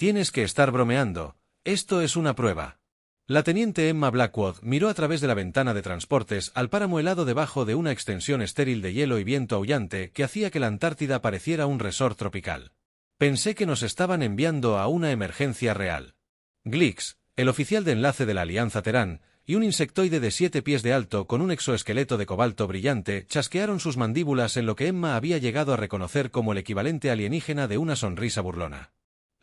Tienes que estar bromeando. Esto es una prueba. La teniente Emma Blackwood miró a través de la ventana de transportes al páramo helado debajo de una extensión estéril de hielo y viento aullante que hacía que la Antártida pareciera un resort tropical. Pensé que nos estaban enviando a una emergencia real. Glix, el oficial de enlace de la Alianza Terán, y un insectoide de 7 pies de alto con un exoesqueleto de cobalto brillante chasquearon sus mandíbulas en lo que Emma había llegado a reconocer como el equivalente alienígena de una sonrisa burlona.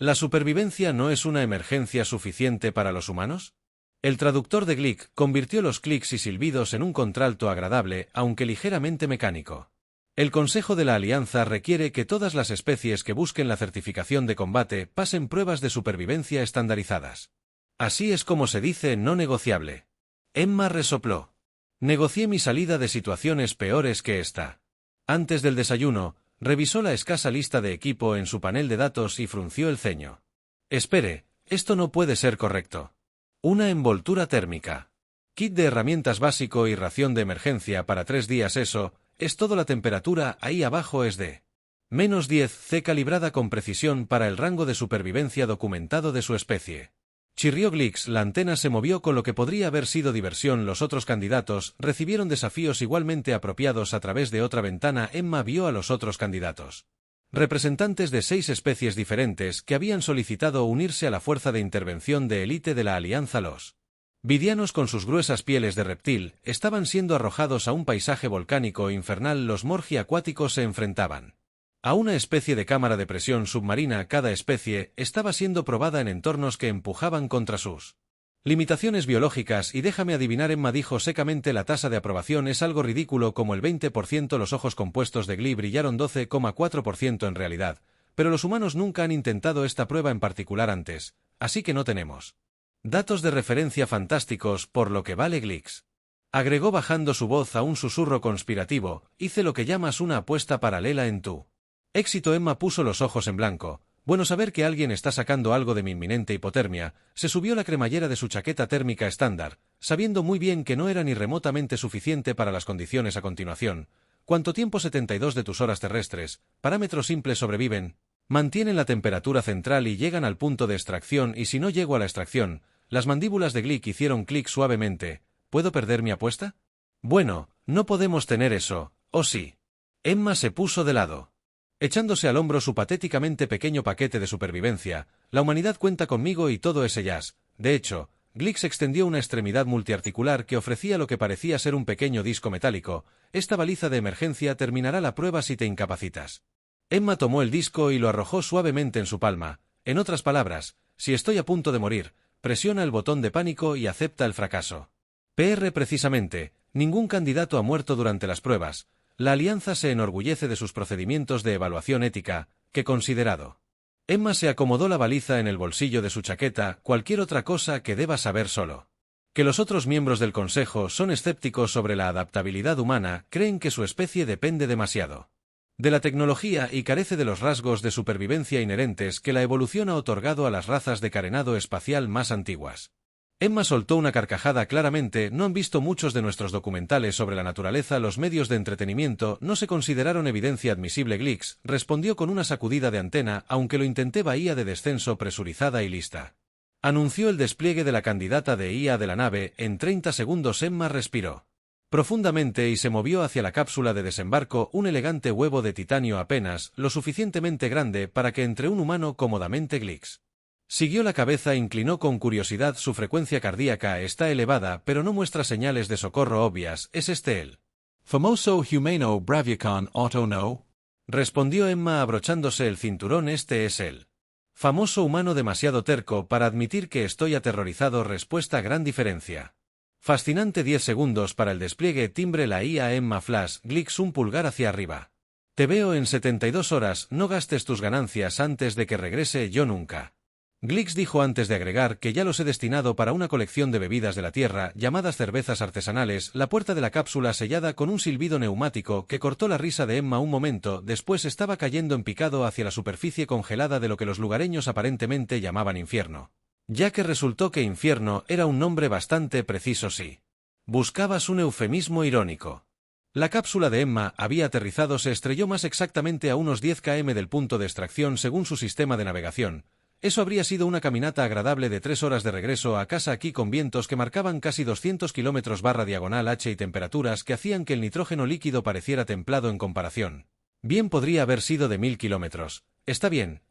¿La supervivencia no es una emergencia suficiente para los humanos? El traductor de Glick convirtió los clics y silbidos en un contralto agradable, aunque ligeramente mecánico. El Consejo de la Alianza requiere que todas las especies que busquen la certificación de combate pasen pruebas de supervivencia estandarizadas. Así es como se dice no negociable. Emma resopló. Negocié mi salida de situaciones peores que esta. Antes del desayuno, revisó la escasa lista de equipo en su panel de datos y frunció el ceño. Espere, esto no puede ser correcto. Una envoltura térmica. Kit de herramientas básico y ración de emergencia para 3 días. Eso, es todo. La temperatura ahí abajo es de -10 C calibrada con precisión para el rango de supervivencia documentado de su especie. Chirrió Glix. La antena se movió con lo que podría haber sido diversión. Los otros candidatos recibieron desafíos igualmente apropiados a través de otra ventana. Emma vio a los otros candidatos. Representantes de 6 especies diferentes que habían solicitado unirse a la fuerza de intervención de élite de la Alianza. Los vidianos con sus gruesas pieles de reptil estaban siendo arrojados a un paisaje volcánico infernal. Los morgi acuáticos se enfrentaban a una especie de cámara de presión submarina. Cada especie estaba siendo probada en entornos que empujaban contra sus limitaciones biológicas y déjame adivinar, Emma dijo secamente, la tasa de aprobación es algo ridículo como el 20%. Los ojos compuestos de Glee brillaron. 12,4% en realidad, pero los humanos nunca han intentado esta prueba en particular antes, así que no tenemos datos de referencia fantásticos por lo que vale. Glix agregó bajando su voz a un susurro conspirativo, hice lo que llamas una apuesta paralela en tu éxito. Emma puso los ojos en blanco. Bueno saber que alguien está sacando algo de mi inminente hipotermia. Se subió la cremallera de su chaqueta térmica estándar, sabiendo muy bien que no era ni remotamente suficiente para las condiciones a continuación. ¿Cuánto tiempo? 72 de tus horas terrestres. Parámetros simples sobreviven. Mantienen la temperatura central y llegan al punto de extracción, y si no llego a la extracción, las mandíbulas de Glick hicieron clic suavemente. ¿Puedo perder mi apuesta? Bueno, no podemos tener eso, ¿o sí? Emma se puso de lado. Echándose al hombro su patéticamente pequeño paquete de supervivencia, la humanidad cuenta conmigo y todo ese jazz. De hecho, Glix extendió una extremidad multiarticular que ofrecía lo que parecía ser un pequeño disco metálico. Esta baliza de emergencia terminará la prueba si te incapacitas. Emma tomó el disco y lo arrojó suavemente en su palma. En otras palabras, si estoy a punto de morir, presiona el botón de pánico y acepta el fracaso. Precisamente, ningún candidato ha muerto durante las pruebas. La Alianza se enorgullece de sus procedimientos de evaluación ética, que considerado. Emma se acomodó la baliza en el bolsillo de su chaqueta. Cualquier otra cosa que deba saber solo. Que los otros miembros del Consejo son escépticos sobre la adaptabilidad humana, creen que su especie depende demasiado de la tecnología y carece de los rasgos de supervivencia inherentes que la evolución ha otorgado a las razas de carenado espacial más antiguas. Emma soltó una carcajada. Claramente no han visto muchos de nuestros documentales sobre la naturaleza. Los medios de entretenimiento no se consideraron evidencia admisible. Glix respondió con una sacudida de antena, aunque lo intenté. Bahía de descenso presurizada y lista. Anunció el despliegue de la candidata de IA de la nave. En 30 segundos Emma respiró profundamente y se movió hacia la cápsula de desembarco, un elegante huevo de titanio apenas lo suficientemente grande para que entre un humano cómodamente. Glix siguió la cabeza, inclinó con curiosidad. Su frecuencia cardíaca está elevada, pero no muestra señales de socorro obvias. ¿Es este el famoso Humano Bravicon Auto no? Respondió Emma abrochándose el cinturón. Este es el famoso humano demasiado terco para admitir que estoy aterrorizado. Respuesta: gran diferencia. Fascinante. 10 segundos para el despliegue. Timbre la IA. Emma Flash. Glix un pulgar hacia arriba. Te veo en 72 horas. No gastes tus ganancias antes de que regrese yo nunca. Glix dijo antes de agregar que ya los he destinado para una colección de bebidas de la tierra llamadas cervezas artesanales. La puerta de la cápsula sellada con un silbido neumático que cortó la risa de Emma un momento después estaba cayendo en picado hacia la superficie congelada de lo que los lugareños aparentemente llamaban infierno. Ya que resultó que infierno era un nombre bastante preciso si buscabas un eufemismo irónico. La cápsula de Emma había aterrizado. Se estrelló más exactamente a unos 10 km del punto de extracción según su sistema de navegación. Eso habría sido una caminata agradable de 3 horas de regreso a casa aquí con vientos que marcaban casi 200 km/h y temperaturas que hacían que el nitrógeno líquido pareciera templado en comparación. Bien podría haber sido de 1000 kilómetros. Está bien,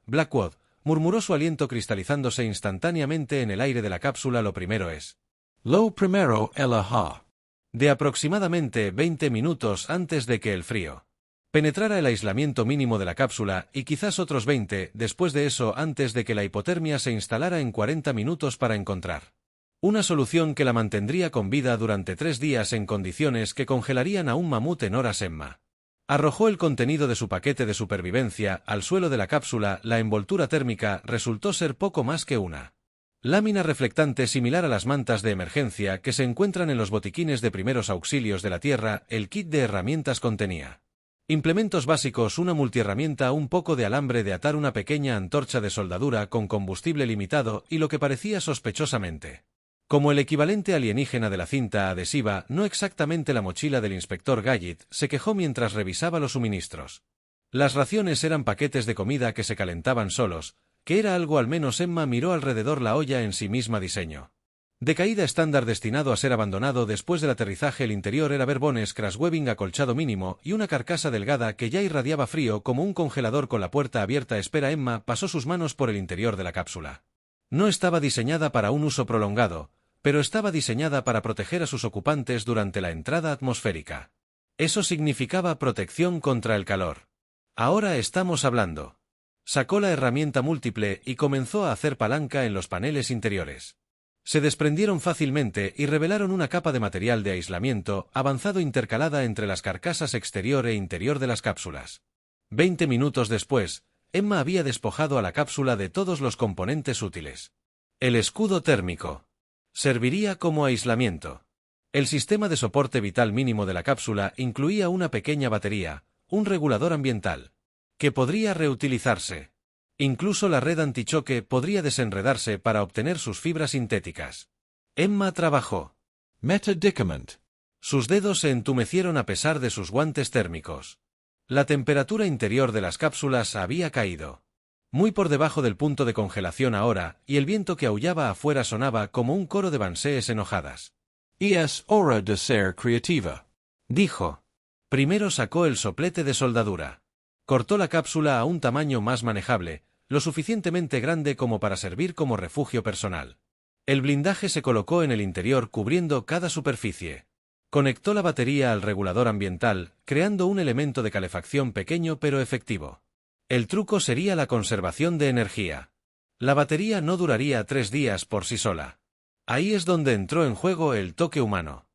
Blackwood, murmuró su aliento cristalizándose instantáneamente en el aire de la cápsula. Lo primero es. Lo primero ha. De aproximadamente 20 minutos antes de que el frío penetrara el aislamiento mínimo de la cápsula y quizás otros 20 después de eso antes de que la hipotermia se instalara en 40 minutos para encontrar una solución que la mantendría con vida durante 3 días en condiciones que congelarían a un mamut en horas. Emma arrojó el contenido de su paquete de supervivencia al suelo de la cápsula. La envoltura térmica resultó ser poco más que una lámina reflectante similar a las mantas de emergencia que se encuentran en los botiquines de primeros auxilios de la Tierra. El kit de herramientas contenía implementos básicos, una multiherramienta, un poco de alambre de atar, una pequeña antorcha de soldadura con combustible limitado y lo que parecía sospechosamente como el equivalente alienígena de la cinta adhesiva, no exactamente la mochila del inspector Gadget, se quejó mientras revisaba los suministros. Las raciones eran paquetes de comida que se calentaban solos, que era algo. Al menos Emma miró alrededor. La olla en sí misma diseño de caída estándar destinado a ser abandonado después del aterrizaje. El interior era Barbones crash webbing acolchado mínimo y una carcasa delgada que ya irradiaba frío como un congelador con la puerta abierta. Espera. Emma pasó sus manos por el interior de la cápsula. No estaba diseñada para un uso prolongado, pero estaba diseñada para proteger a sus ocupantes durante la entrada atmosférica. Eso significaba protección contra el calor. Ahora estamos hablando. Sacó la herramienta múltiple y comenzó a hacer palanca en los paneles interiores. Se desprendieron fácilmente y revelaron una capa de material de aislamiento avanzado intercalada entre las carcasas exterior e interior de las cápsulas. 20 minutos después, Emma había despojado a la cápsula de todos los componentes útiles. El escudo térmico serviría como aislamiento. El sistema de soporte vital mínimo de la cápsula incluía una pequeña batería, un regulador ambiental, que podría reutilizarse. Incluso la red antichoque podría desenredarse para obtener sus fibras sintéticas. Emma trabajó. Medicament. Sus dedos se entumecieron a pesar de sus guantes térmicos. La temperatura interior de las cápsulas había caído muy por debajo del punto de congelación ahora, y el viento que aullaba afuera sonaba como un coro de bansees enojadas. Es hora de ser creativa, dijo. Primero sacó el soplete de soldadura. Cortó la cápsula a un tamaño más manejable, lo suficientemente grande como para servir como refugio personal. El blindaje se colocó en el interior cubriendo cada superficie. Conectó la batería al regulador ambiental, creando un elemento de calefacción pequeño pero efectivo. El truco sería la conservación de energía. La batería no duraría 3 días por sí sola. Ahí es donde entró en juego el toque humano.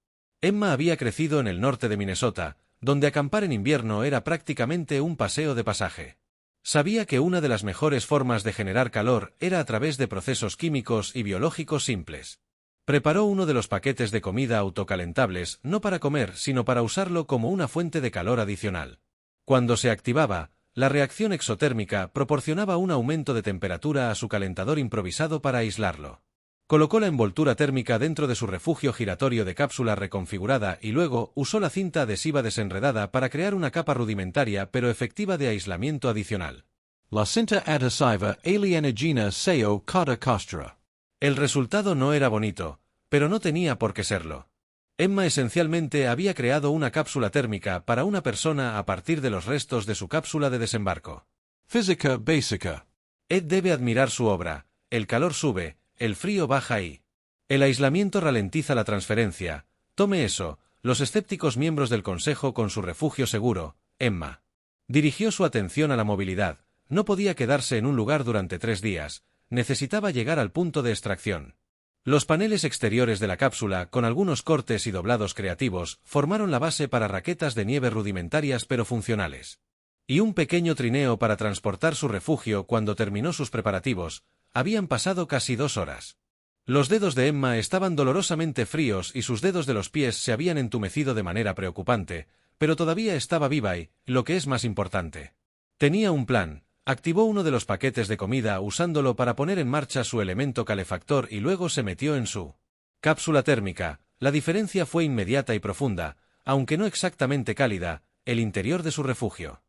Emma había crecido en el norte de Minnesota, donde acampar en invierno era prácticamente un paseo de pasaje. Sabía que una de las mejores formas de generar calor era a través de procesos químicos y biológicos simples. Preparó uno de los paquetes de comida autocalentables, no para comer, sino para usarlo como una fuente de calor adicional. Cuando se activaba, la reacción exotérmica proporcionaba un aumento de temperatura a su calentador improvisado para aislarlo. Colocó la envoltura térmica dentro de su refugio giratorio de cápsula reconfigurada y luego usó la cinta adhesiva desenredada para crear una capa rudimentaria pero efectiva de aislamiento adicional. La cinta adhesiva alienigena seo cada costra. El resultado no era bonito, pero no tenía por qué serlo. Emma esencialmente había creado una cápsula térmica para una persona a partir de los restos de su cápsula de desembarco. Física básica. Ed debe admirar su obra. El calor sube, el frío baja y el aislamiento ralentiza la transferencia. Tome eso, los escépticos miembros del consejo con su refugio seguro. Emma dirigió su atención a la movilidad. No podía quedarse en un lugar durante 3 días. Necesitaba llegar al punto de extracción. Los paneles exteriores de la cápsula, con algunos cortes y doblados creativos, formaron la base para raquetas de nieve rudimentarias pero funcionales. Y un pequeño trineo para transportar su refugio cuando terminó sus preparativos. Habían pasado casi 2 horas. Los dedos de Emma estaban dolorosamente fríos y sus dedos de los pies se habían entumecido de manera preocupante, pero todavía estaba viva y, lo que es más importante, tenía un plan. Activó uno de los paquetes de comida usándolo para poner en marcha su elemento calefactor y luego se metió en su cápsula térmica. La diferencia fue inmediata y profunda, aunque no exactamente cálida, el interior de su refugio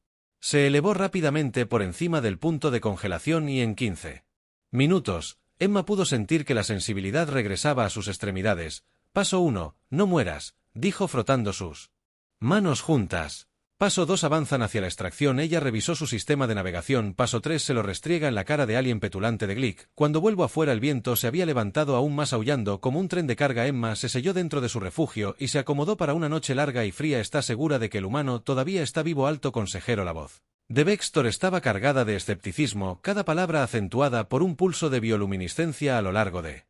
Se elevó rápidamente por encima del punto de congelación y en 15 minutos, Emma pudo sentir que la sensibilidad regresaba a sus extremidades. Paso 1, no mueras, dijo frotando sus manos juntas. Paso 2, avanzan hacia la extracción. Ella revisó su sistema de navegación. Paso 3, se lo restriega en la cara de alien petulante de Glick. Cuando vuelvo afuera el viento se había levantado aún más aullando como un tren de carga. Emma se selló dentro de su refugio y se acomodó para una noche larga y fría. ¿Está segura de que el humano todavía está vivo? Alto consejero. La voz de Vextor estaba cargada de escepticismo, cada palabra acentuada por un pulso de bioluminiscencia a lo largo de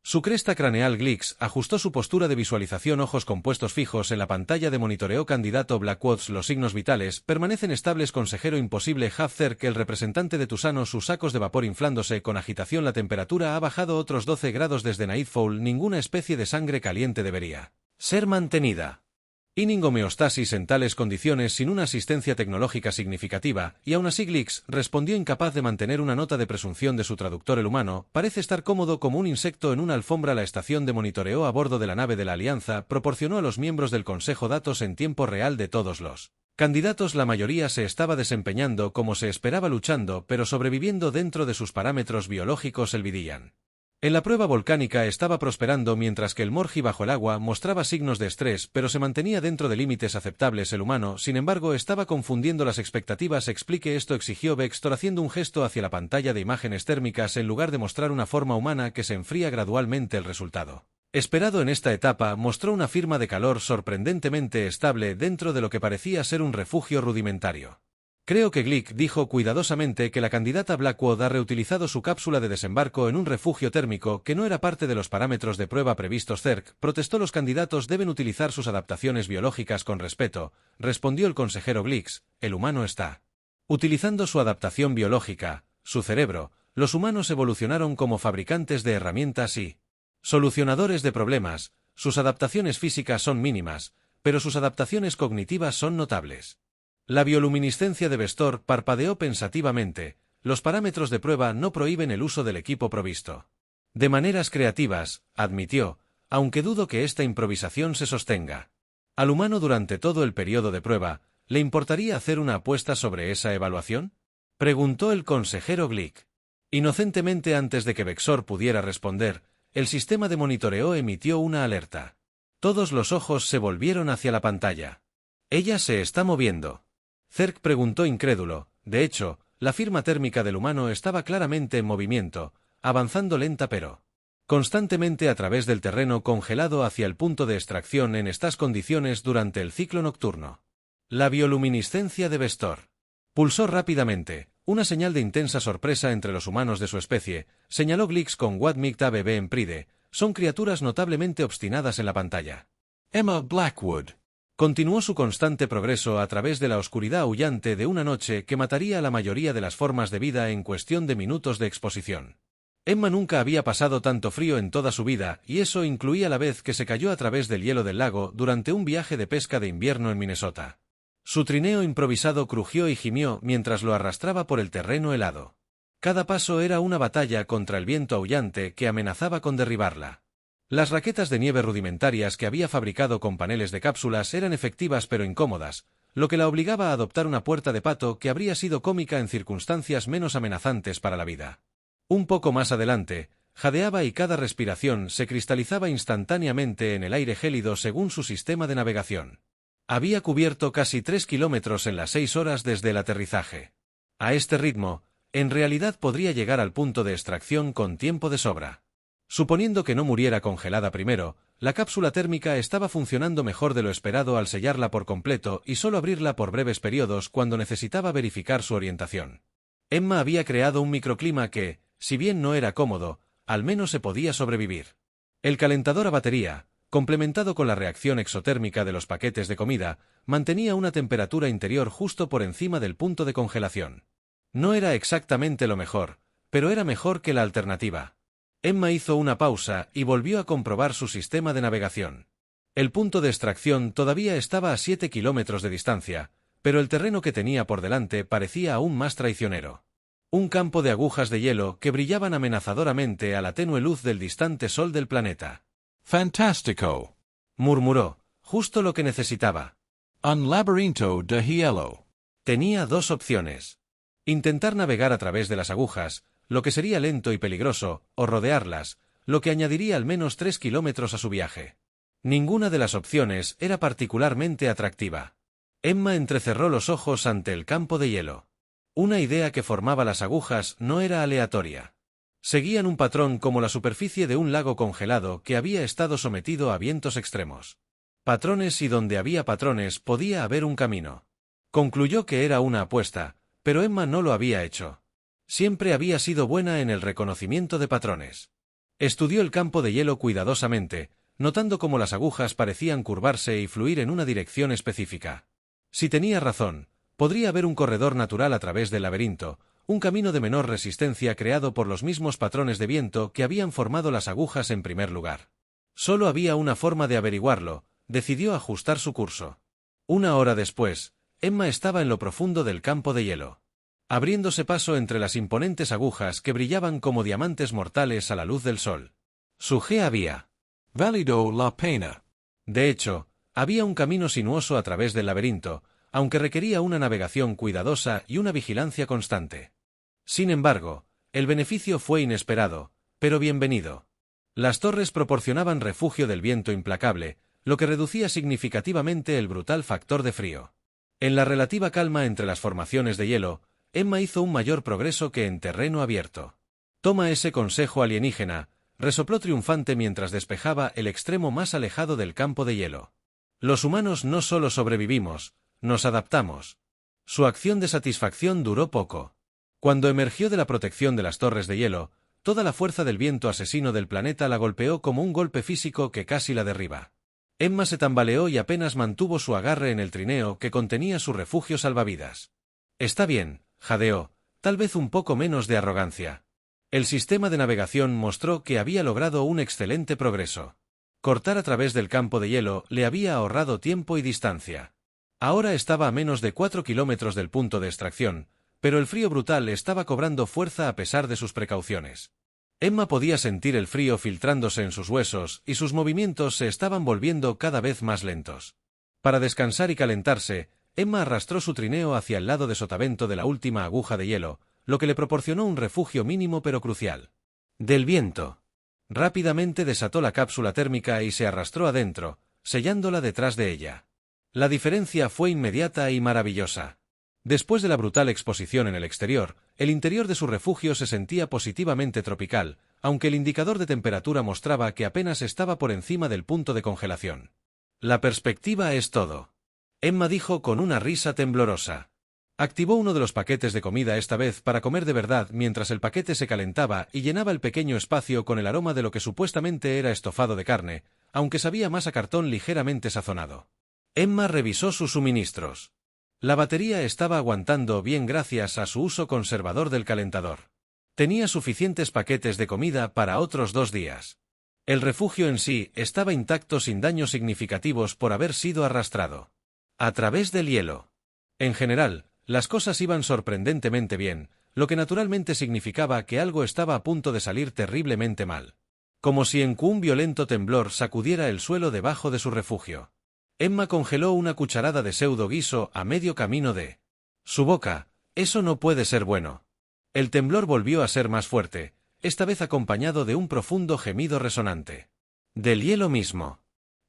su cresta craneal. Glix ajustó su postura de visualización, ojos compuestos fijos en la pantalla de monitoreo. Candidato Blackwood, los signos vitales permanecen estables. Consejero imposible. Hafzer, que el representante de Tusano, sus sacos de vapor inflándose con agitación. La temperatura ha bajado otros 12 grados desde Nightfall. Ninguna especie de sangre caliente debería ser mantenida in homeostasis en tales condiciones sin una asistencia tecnológica significativa, y aún así Glix respondió incapaz de mantener una nota de presunción de su traductor. El humano parece estar cómodo como un insecto en una alfombra. La estación de monitoreo a bordo de la nave de la Alianza proporcionó a los miembros del Consejo datos en tiempo real de todos los candidatos. La mayoría se estaba desempeñando como se esperaba, luchando pero sobreviviendo dentro de sus parámetros biológicos. El Vidian en la prueba volcánica estaba prosperando, mientras que el Morgi bajo el agua mostraba signos de estrés, pero se mantenía dentro de límites aceptables. El humano, sin embargo, estaba confundiendo las expectativas. Explique esto, exigió Vextor haciendo un gesto hacia la pantalla de imágenes térmicas en lugar de mostrar una forma humana que se enfría gradualmente. El resultado esperado en esta etapa mostró una firma de calor sorprendentemente estable dentro de lo que parecía ser un refugio rudimentario. Creo que Glick dijo cuidadosamente que la candidata Blackwood ha reutilizado su cápsula de desembarco en un refugio térmico que no era parte de los parámetros de prueba previstos. CERC protestó. Los candidatos deben utilizar sus adaptaciones biológicas con respeto, respondió el consejero Glix. El humano está utilizando su adaptación biológica, su cerebro. Los humanos evolucionaron como fabricantes de herramientas y solucionadores de problemas. Sus adaptaciones físicas son mínimas, pero sus adaptaciones cognitivas son notables. La bioluminiscencia de Vestor parpadeó pensativamente. Los parámetros de prueba no prohíben el uso del equipo provisto de maneras creativas, admitió, aunque dudo que esta improvisación se sostenga. Al humano durante todo el periodo de prueba, ¿le importaría hacer una apuesta sobre esa evaluación?, preguntó el consejero Glick. Inocentemente, antes de que Vexor pudiera responder, el sistema de monitoreo emitió una alerta. Todos los ojos se volvieron hacia la pantalla. «¿Ella se está moviendo?», Cerc preguntó incrédulo. De hecho, la firma térmica del humano estaba claramente en movimiento, avanzando lenta pero constantemente a través del terreno congelado hacia el punto de extracción en estas condiciones durante el ciclo nocturno. La bioluminiscencia de Vestor pulsó rápidamente, una señal de intensa sorpresa entre los humanos de su especie, señaló Glix con What Micta Bebé en Pride. Son criaturas notablemente obstinadas en la pantalla. Emma Blackwood continuó su constante progreso a través de la oscuridad aullante de una noche que mataría a la mayoría de las formas de vida en cuestión de minutos de exposición. Emma nunca había pasado tanto frío en toda su vida, y eso incluía la vez que se cayó a través del hielo del lago durante un viaje de pesca de invierno en Minnesota. Su trineo improvisado crujió y gimió mientras lo arrastraba por el terreno helado. Cada paso era una batalla contra el viento aullante que amenazaba con derribarla. Las raquetas de nieve rudimentarias que había fabricado con paneles de cápsulas eran efectivas pero incómodas, lo que la obligaba a adoptar una puerta de pato que habría sido cómica en circunstancias menos amenazantes para la vida. Un poco más adelante, jadeaba y cada respiración se cristalizaba instantáneamente en el aire gélido según su sistema de navegación. Había cubierto casi 3 kilómetros en las 6 horas desde el aterrizaje. A este ritmo, en realidad podría llegar al punto de extracción con tiempo de sobra. Suponiendo que no muriera congelada primero, la cápsula térmica estaba funcionando mejor de lo esperado al sellarla por completo y solo abrirla por breves periodos cuando necesitaba verificar su orientación. Emma había creado un microclima que, si bien no era cómodo, al menos se podía sobrevivir. El calentador a batería, complementado con la reacción exotérmica de los paquetes de comida, mantenía una temperatura interior justo por encima del punto de congelación. No era exactamente lo mejor, pero era mejor que la alternativa. Emma hizo una pausa y volvió a comprobar su sistema de navegación. El punto de extracción todavía estaba a 7 kilómetros de distancia, pero el terreno que tenía por delante parecía aún más traicionero. Un campo de agujas de hielo que brillaban amenazadoramente a la tenue luz del distante sol del planeta. «Fantástico», murmuró, justo lo que necesitaba. «Un laberinto de hielo». Tenía dos opciones. Intentar navegar a través de las agujas, lo que sería lento y peligroso, o rodearlas, lo que añadiría al menos 3 kilómetros a su viaje. Ninguna de las opciones era particularmente atractiva. Emma entrecerró los ojos ante el campo de hielo. Una idea que formaba las agujas no era aleatoria. Seguían un patrón como la superficie de un lago congelado que había estado sometido a vientos extremos. Patrones, y donde había patrones podía haber un camino. Concluyó que era una apuesta, pero Emma no lo había hecho. Siempre había sido buena en el reconocimiento de patrones. Estudió el campo de hielo cuidadosamente, notando cómo las agujas parecían curvarse y fluir en una dirección específica. Si tenía razón, podría haber un corredor natural a través del laberinto, un camino de menor resistencia creado por los mismos patrones de viento que habían formado las agujas en primer lugar. Solo había una forma de averiguarlo. Decidió ajustar su curso. Una hora después, Emma estaba en lo profundo del campo de hielo, abriéndose paso entre las imponentes agujas que brillaban como diamantes mortales a la luz del sol. Su G había valido la pena. De hecho, había un camino sinuoso a través del laberinto, aunque requería una navegación cuidadosa y una vigilancia constante. Sin embargo, el beneficio fue inesperado, pero bienvenido. Las torres proporcionaban refugio del viento implacable, lo que reducía significativamente el brutal factor de frío. En la relativa calma entre las formaciones de hielo, Emma hizo un mayor progreso que en terreno abierto. «Toma ese consejo alienígena», resopló triunfante mientras despejaba el extremo más alejado del campo de hielo. «Los humanos no solo sobrevivimos, nos adaptamos». Su acción de satisfacción duró poco. Cuando emergió de la protección de las torres de hielo, toda la fuerza del viento asesino del planeta la golpeó como un golpe físico que casi la derriba. Emma se tambaleó y apenas mantuvo su agarre en el trineo que contenía su refugio salvavidas. «Está bien», jadeó, tal vez un poco menos de arrogancia. El sistema de navegación mostró que había logrado un excelente progreso. Cortar a través del campo de hielo le había ahorrado tiempo y distancia. Ahora estaba a menos de 4 kilómetros del punto de extracción, pero el frío brutal estaba cobrando fuerza a pesar de sus precauciones. Emma podía sentir el frío filtrándose en sus huesos y sus movimientos se estaban volviendo cada vez más lentos. Para descansar y calentarse, Emma arrastró su trineo hacia el lado de sotavento de la última aguja de hielo, lo que le proporcionó un refugio mínimo pero crucial. Del viento. Rápidamente desató la cápsula térmica y se arrastró adentro, sellándola detrás de ella. La diferencia fue inmediata y maravillosa. Después de la brutal exposición en el exterior, el interior de su refugio se sentía positivamente tropical, aunque el indicador de temperatura mostraba que apenas estaba por encima del punto de congelación. «La perspectiva es todo», Emma dijo con una risa temblorosa. Activó uno de los paquetes de comida esta vez para comer de verdad mientras el paquete se calentaba y llenaba el pequeño espacio con el aroma de lo que supuestamente era estofado de carne, aunque sabía más a cartón ligeramente sazonado. Emma revisó sus suministros. La batería estaba aguantando bien gracias a su uso conservador del calentador. Tenía suficientes paquetes de comida para otros 2 días. El refugio en sí estaba intacto sin daños significativos por haber sido arrastrado a través del hielo. En general, las cosas iban sorprendentemente bien, lo que naturalmente significaba que algo estaba a punto de salir terriblemente mal. Como si un violento temblor sacudiera el suelo debajo de su refugio. Emma congeló una cucharada de pseudo guiso a medio camino de su boca. «Eso no puede ser bueno». El temblor volvió a ser más fuerte, esta vez acompañado de un profundo gemido resonante. Del hielo mismo.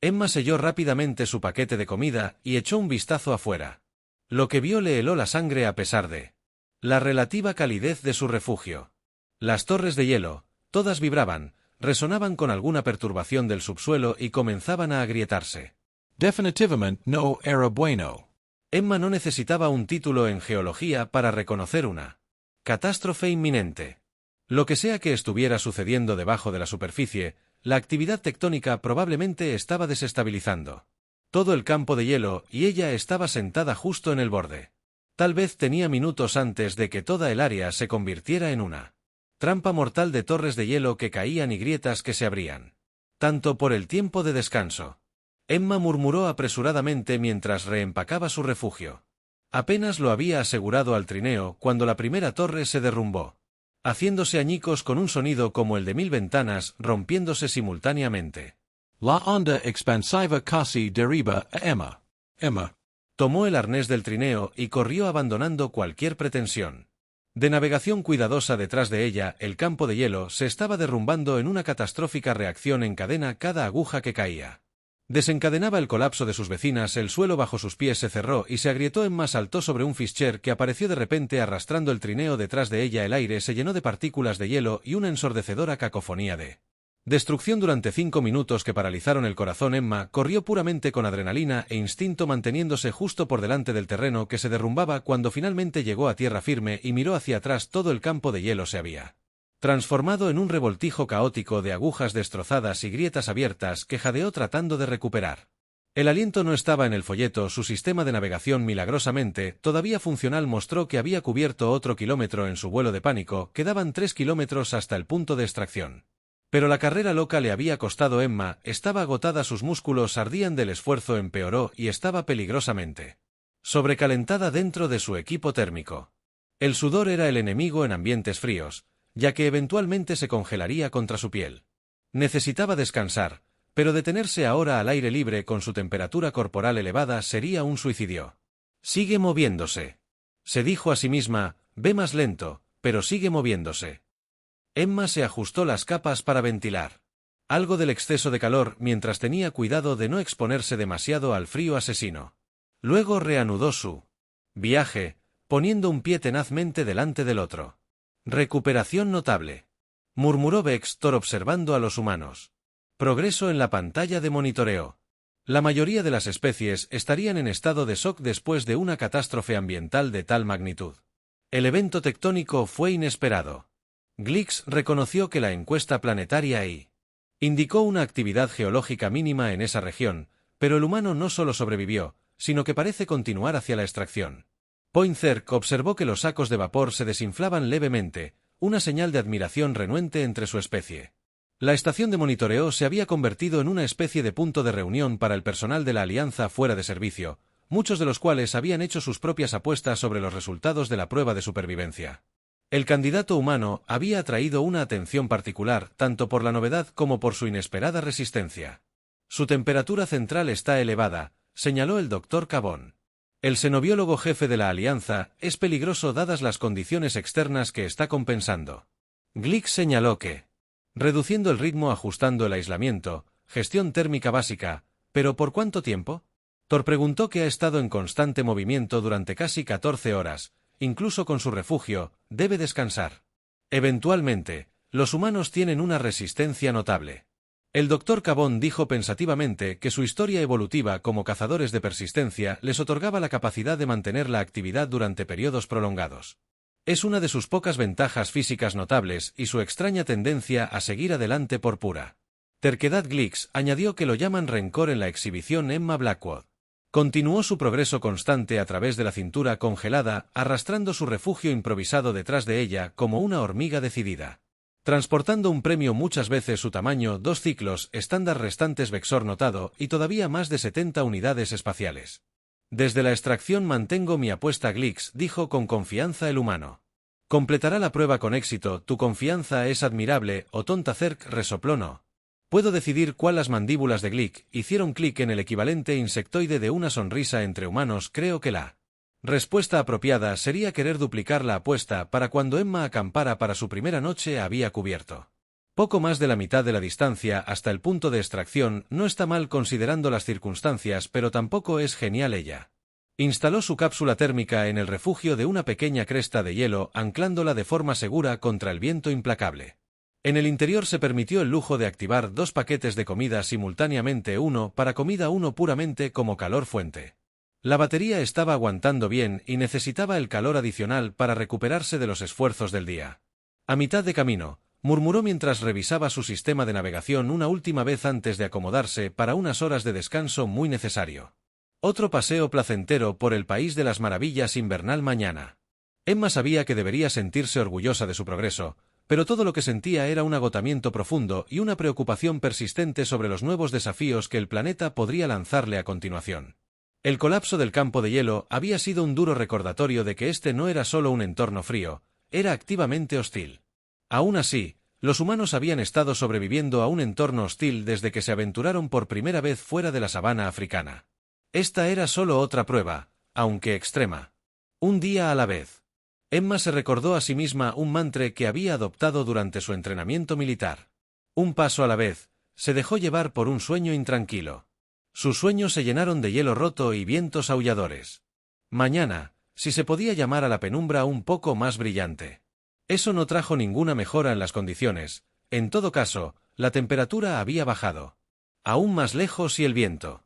Emma selló rápidamente su paquete de comida y echó un vistazo afuera. Lo que vio le heló la sangre a pesar de la relativa calidez de su refugio. Las torres de hielo, todas vibraban, resonaban con alguna perturbación del subsuelo y comenzaban a agrietarse. Definitivamente no era bueno. Emma no necesitaba un título en geología para reconocer una catástrofe inminente. Lo que sea que estuviera sucediendo debajo de la superficie, la actividad tectónica probablemente estaba desestabilizando todo el campo de hielo y ella estaba sentada justo en el borde. Tal vez tenía minutos antes de que toda el área se convirtiera en una trampa mortal de torres de hielo que caían y grietas que se abrían. Tanto por el tiempo de descanso. Emma murmuró apresuradamente mientras reempacaba su refugio. Apenas lo había asegurado al trineo cuando la primera torre se derrumbó, haciéndose añicos con un sonido como el de 1000 ventanas rompiéndose simultáneamente. La onda expansiva casi derriba a Emma. Emma Tomó el arnés del trineo y corrió abandonando cualquier pretensión de navegación cuidadosa. Detrás de ella, el campo de hielo se estaba derrumbando en una catastrófica reacción en cadena. Cada aguja que caía desencadenaba el colapso de sus vecinas. El suelo bajo sus pies se cerró y se agrietó. Emma saltó sobre un Fischer que apareció de repente arrastrando el trineo detrás de ella. El aire se llenó de partículas de hielo y una ensordecedora cacofonía de destrucción durante 5 minutos que paralizaron el corazón. Emma corrió puramente con adrenalina e instinto, manteniéndose justo por delante del terreno que se derrumbaba. Cuando finalmente llegó a tierra firme y miró hacia atrás, todo el campo de hielo se había transformado en un revoltijo caótico de agujas destrozadas y grietas abiertas que jadeó tratando de recuperar. El aliento no estaba en el folleto. Su sistema de navegación, milagrosamente todavía funcional, mostró que había cubierto otro kilómetro en su vuelo de pánico. Quedaban 3 kilómetros hasta el punto de extracción. Pero la carrera loca le había costado. Emma estaba agotada, sus músculos ardían del esfuerzo, empeoró y estaba peligrosamente sobrecalentada dentro de su equipo térmico. El sudor era el enemigo en ambientes fríos, ya que eventualmente se congelaría contra su piel. Necesitaba descansar, pero detenerse ahora al aire libre con su temperatura corporal elevada sería un suicidio. Sigue moviéndose, se dijo a sí misma, ve más lento, pero sigue moviéndose. Emma se ajustó las capas para ventilar algo del exceso de calor mientras tenía cuidado de no exponerse demasiado al frío asesino. Luego reanudó su viaje, poniendo un pie tenazmente delante del otro. Recuperación notable, murmuró Baxter observando a los humanos. Progreso en la pantalla de monitoreo. La mayoría de las especies estarían en estado de shock después de una catástrofe ambiental de tal magnitud. El evento tectónico fue inesperado. Glix reconoció que la encuesta planetaria I indicó una actividad geológica mínima en esa región, pero el humano no solo sobrevivió, sino que parece continuar hacia la extracción. Poindexter observó que los sacos de vapor se desinflaban levemente, una señal de admiración renuente entre su especie. La estación de monitoreo se había convertido en una especie de punto de reunión para el personal de la Alianza fuera de servicio, muchos de los cuales habían hecho sus propias apuestas sobre los resultados de la prueba de supervivencia. El candidato humano había atraído una atención particular, tanto por la novedad como por su inesperada resistencia. Su temperatura central está elevada, señaló el Dr. Cabón. El xenobiólogo jefe de la Alianza es peligroso dadas las condiciones externas que está compensando. Glick señaló que, reduciendo el ritmo, ajustando el aislamiento, gestión térmica básica, ¿pero por cuánto tiempo? Thor preguntó que ha estado en constante movimiento durante casi 14 horas, incluso con su refugio, debe descansar. Eventualmente, los humanos tienen una resistencia notable. El Dr. Cabón dijo pensativamente que su historia evolutiva como cazadores de persistencia les otorgaba la capacidad de mantener la actividad durante periodos prolongados. Es una de sus pocas ventajas físicas notables y su extraña tendencia a seguir adelante por pura terquedad. Glix añadió que lo llaman rencor en la exhibición. Emma Blackwood continuó su progreso constante a través de la cintura congelada, arrastrando su refugio improvisado detrás de ella como una hormiga decidida. Transportando un premio muchas veces su tamaño, 2 ciclos estándar restantes Vexor notado y todavía más de 70 unidades espaciales. Desde la extracción mantengo mi apuesta. Glix dijo con confianza el humano. Completará la prueba con éxito, tu confianza es admirable. Otonta Cerc resopló no. Puedo decidir cuál. Las mandíbulas de Glick hicieron clic en el equivalente insectoide de una sonrisa entre humanos. Creo que la respuesta apropiada sería querer duplicar la apuesta para cuando Emma acampara para su primera noche. Había cubierto poco más de la mitad de la distancia hasta el punto de extracción. No está mal considerando las circunstancias, pero tampoco es genial. Ella instaló su cápsula térmica en el refugio de una pequeña cresta de hielo, anclándola de forma segura contra el viento implacable. En el interior se permitió el lujo de activar 2 paquetes de comida simultáneamente, uno para comida, uno puramente como calor fuente. La batería estaba aguantando bien y necesitaba el calor adicional para recuperarse de los esfuerzos del día. A mitad de camino, murmuró mientras revisaba su sistema de navegación una última vez antes de acomodarse para unas horas de descanso muy necesario. Otro paseo placentero por el país de las maravillas invernal mañana. Emma sabía que debería sentirse orgullosa de su progreso, pero todo lo que sentía era un agotamiento profundo y una preocupación persistente sobre los nuevos desafíos que el planeta podría lanzarle a continuación. El colapso del campo de hielo había sido un duro recordatorio de que este no era solo un entorno frío, era activamente hostil. Aún así, los humanos habían estado sobreviviendo a un entorno hostil desde que se aventuraron por primera vez fuera de la sabana africana. Esta era solo otra prueba, aunque extrema. Un día a la vez. Emma se recordó a sí misma un mantra que había adoptado durante su entrenamiento militar. Un paso a la vez, se dejó llevar por un sueño intranquilo. Sus sueños se llenaron de hielo roto y vientos aulladores. Mañana, si se podía llamar a la penumbra un poco más brillante. Eso no trajo ninguna mejora en las condiciones. En todo caso, la temperatura había bajado. Aún más lejos y el viento.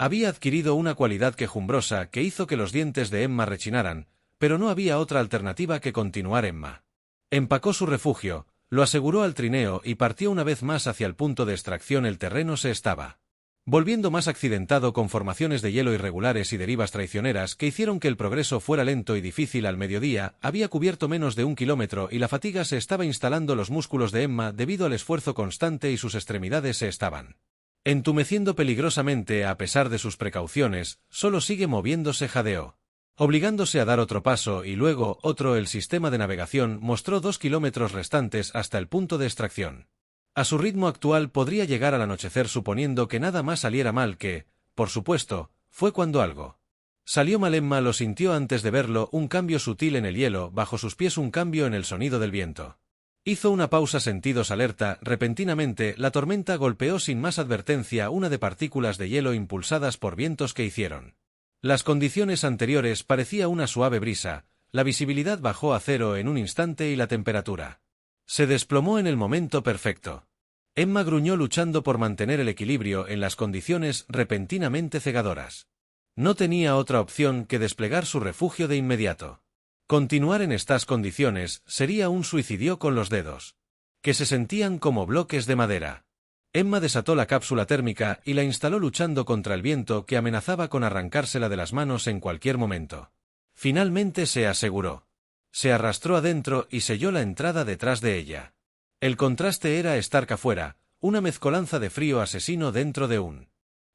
Había adquirido una cualidad quejumbrosa que hizo que los dientes de Emma rechinaran, pero no había otra alternativa que continuar. Emma empacó su refugio, lo aseguró al trineo y partió una vez más hacia el punto de extracción. El terreno se estaba volviendo más accidentado, con formaciones de hielo irregulares y derivas traicioneras que hicieron que el progreso fuera lento y difícil. Al mediodía, había cubierto menos de 1 kilómetro y la fatiga se estaba instalando en los músculos de Emma debido al esfuerzo constante y sus extremidades se estaban entumeciendo peligrosamente. A pesar de sus precauciones, solo sigue moviéndose, jadeó, obligándose a dar otro paso y luego otro. El sistema de navegación mostró 2 kilómetros restantes hasta el punto de extracción. A su ritmo actual podría llegar al anochecer suponiendo que nada más saliera mal, que, por supuesto, fue cuando algo salió mal. Emma lo sintió antes de verlo, un cambio sutil en el hielo bajo sus pies, un cambio en el sonido del viento. Hizo una pausa, sentidos alerta. Repentinamente, la tormenta golpeó sin más advertencia una de partículas de hielo impulsadas por vientos que hicieron las condiciones anteriores parecía una suave brisa. La visibilidad bajó a cero en un instante y la temperatura se desplomó en el momento perfecto. Emma gruñó luchando por mantener el equilibrio en las condiciones repentinamente cegadoras. No tenía otra opción que desplegar su refugio de inmediato. Continuar en estas condiciones sería un suicidio con los dedos, que se sentían como bloques de madera. Emma desató la cápsula térmica y la instaló luchando contra el viento que amenazaba con arrancársela de las manos en cualquier momento. Finalmente se aseguró. Se arrastró adentro y selló la entrada detrás de ella. El contraste era estar afuera, una mezcolanza de frío asesino dentro de un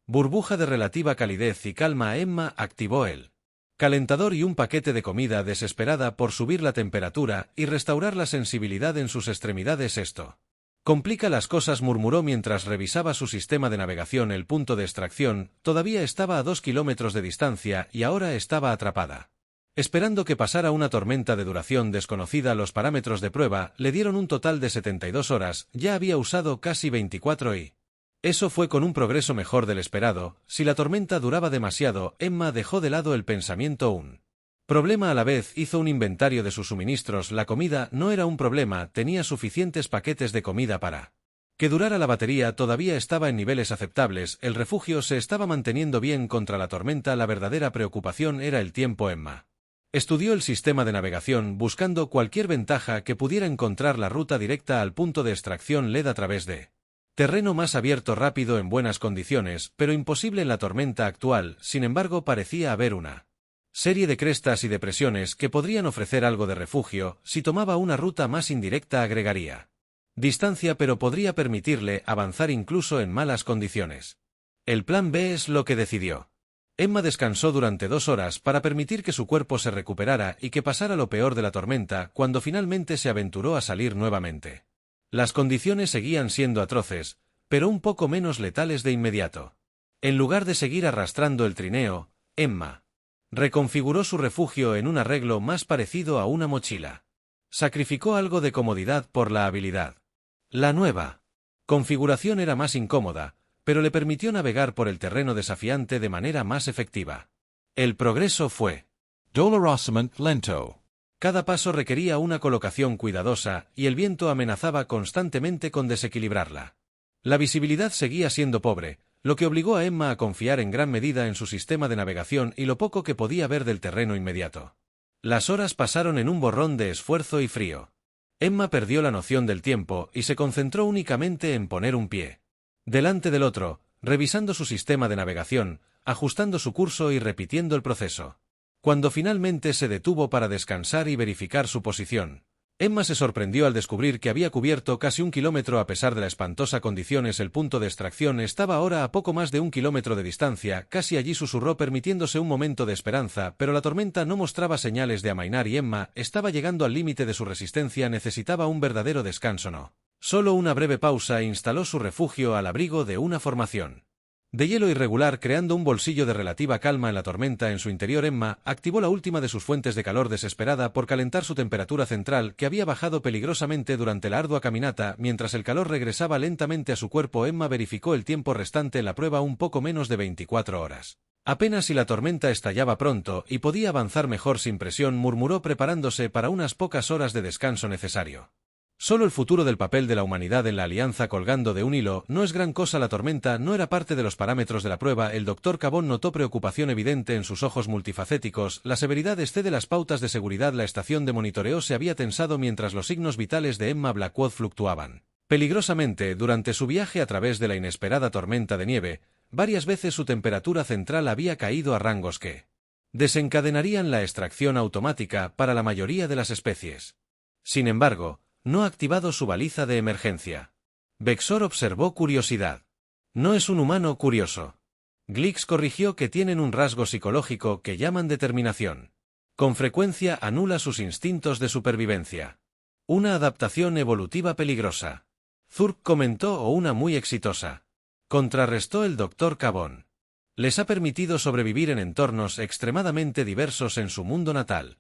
burbuja de relativa calidez y calma. Emma activó el calentador y un paquete de comida, desesperada por subir la temperatura y restaurar la sensibilidad en sus extremidades. Esto complica las cosas, murmuró mientras revisaba su sistema de navegación. El punto de extracción todavía estaba a 2 kilómetros de distancia y ahora estaba atrapada, esperando que pasara una tormenta de duración desconocida. Los parámetros de prueba le dieron un total de 72 horas, ya había usado casi 24 y eso fue con un progreso mejor del esperado. Si la tormenta duraba demasiado, Emma dejó de lado el pensamiento. Un problema a la vez, hizo un inventario de sus suministros. La comida no era un problema, tenía suficientes paquetes de comida para que durara la batería, todavía estaba en niveles aceptables, el refugio se estaba manteniendo bien contra la tormenta. La verdadera preocupación era el tiempo. Emma estudió el sistema de navegación buscando cualquier ventaja que pudiera encontrar. La ruta directa al punto de extracción led a través de terreno más abierto, rápido, en buenas condiciones, pero imposible en la tormenta actual. Sin embargo, parecía haber una serie de crestas y depresiones que podrían ofrecer algo de refugio. Si tomaba una ruta más indirecta agregaría distancia, pero podría permitirle avanzar incluso en malas condiciones. El plan B es lo que decidió. Emma descansó durante 2 horas para permitir que su cuerpo se recuperara y que pasara lo peor de la tormenta. Cuando finalmente se aventuró a salir nuevamente, las condiciones seguían siendo atroces, pero un poco menos letales de inmediato. En lugar de seguir arrastrando el trineo, Emma reconfiguró su refugio en un arreglo más parecido a una mochila. Sacrificó algo de comodidad por la habilidad. La nueva configuración era más incómoda, pero le permitió navegar por el terreno desafiante de manera más efectiva. El progreso fue dolorosamente lento. Cada paso requería una colocación cuidadosa y el viento amenazaba constantemente con desequilibrarla. La visibilidad seguía siendo pobre, lo que obligó a Emma a confiar en gran medida en su sistema de navegación y lo poco que podía ver del terreno inmediato. Las horas pasaron en un borrón de esfuerzo y frío. Emma perdió la noción del tiempo y se concentró únicamente en poner un pie delante del otro, revisando su sistema de navegación, ajustando su curso y repitiendo el proceso. Cuando finalmente se detuvo para descansar y verificar su posición, Emma se sorprendió al descubrir que había cubierto casi 1 kilómetro a pesar de las espantosas condiciones. El punto de extracción estaba ahora a poco más de 1 kilómetro de distancia, casi allí, susurró permitiéndose un momento de esperanza, pero la tormenta no mostraba señales de amainar y Emma estaba llegando al límite de su resistencia. Necesitaba un verdadero descanso. No solo una breve pausa e instaló su refugio al abrigo de una formación de hielo irregular creando un bolsillo de relativa calma en la tormenta en su interior. Emma activó la última de sus fuentes de calor desesperada por calentar su temperatura central que había bajado peligrosamente durante la ardua caminata. Mientras el calor regresaba lentamente a su cuerpo, Emma verificó el tiempo restante en la prueba: un poco menos de 24 horas. Apenas si la tormenta estallaba pronto y podía avanzar mejor sin presión, murmuró preparándose para unas pocas horas de descanso necesario. Solo el futuro del papel de la humanidad en la alianza colgando de un hilo. No es gran cosa, la tormenta no era parte de los parámetros de la prueba. El Dr. Cabón notó preocupación evidente en sus ojos multifacéticos. La severidad excede las pautas de seguridad. La estación de monitoreo se había tensado mientras los signos vitales de Emma Blackwood fluctuaban peligrosamente durante su viaje a través de la inesperada tormenta de nieve. Varias veces su temperatura central había caído a rangos que desencadenarían la extracción automática para la mayoría de las especies. Sin embargo, no ha activado su baliza de emergencia. Bexor observó curiosidad. No es un humano curioso. Glix corrigió que tienen un rasgo psicológico que llaman determinación. Con frecuencia anula sus instintos de supervivencia. Una adaptación evolutiva peligrosa. Zurk comentó, o una muy exitosa. Contrarrestó el Dr. Cabón. Les ha permitido sobrevivir en entornos extremadamente diversos en su mundo natal.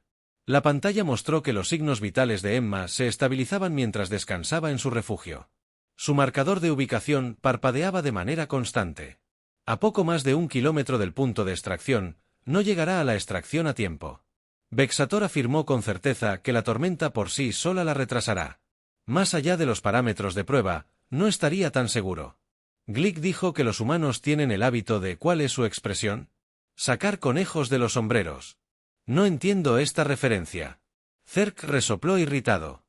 La pantalla mostró que los signos vitales de Emma se estabilizaban mientras descansaba en su refugio. Su marcador de ubicación parpadeaba de manera constante. A poco más de 1 kilómetro del punto de extracción, no llegará a la extracción a tiempo. Vexator afirmó con certeza que la tormenta por sí sola la retrasará. Más allá de los parámetros de prueba, no estaría tan seguro. Glick dijo que los humanos tienen el hábito de ¿cuál es su expresión? Sacar conejos de los sombreros. No entiendo esta referencia. Zerk resopló irritado.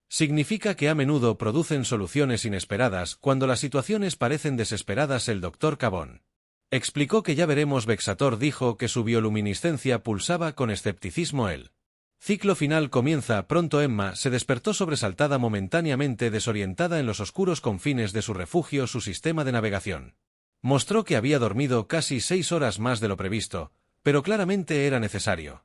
Significa que a menudo producen soluciones inesperadas cuando las situaciones parecen desesperadas. El Dr. Cabón explicó que ya veremos. Vexator dijo que su bioluminiscencia pulsaba con escepticismo. El ciclo final comienza pronto. Emma se despertó sobresaltada, momentáneamente desorientada en los oscuros confines de su refugio. Su sistema de navegación mostró que había dormido casi 6 horas más de lo previsto, pero claramente era necesario.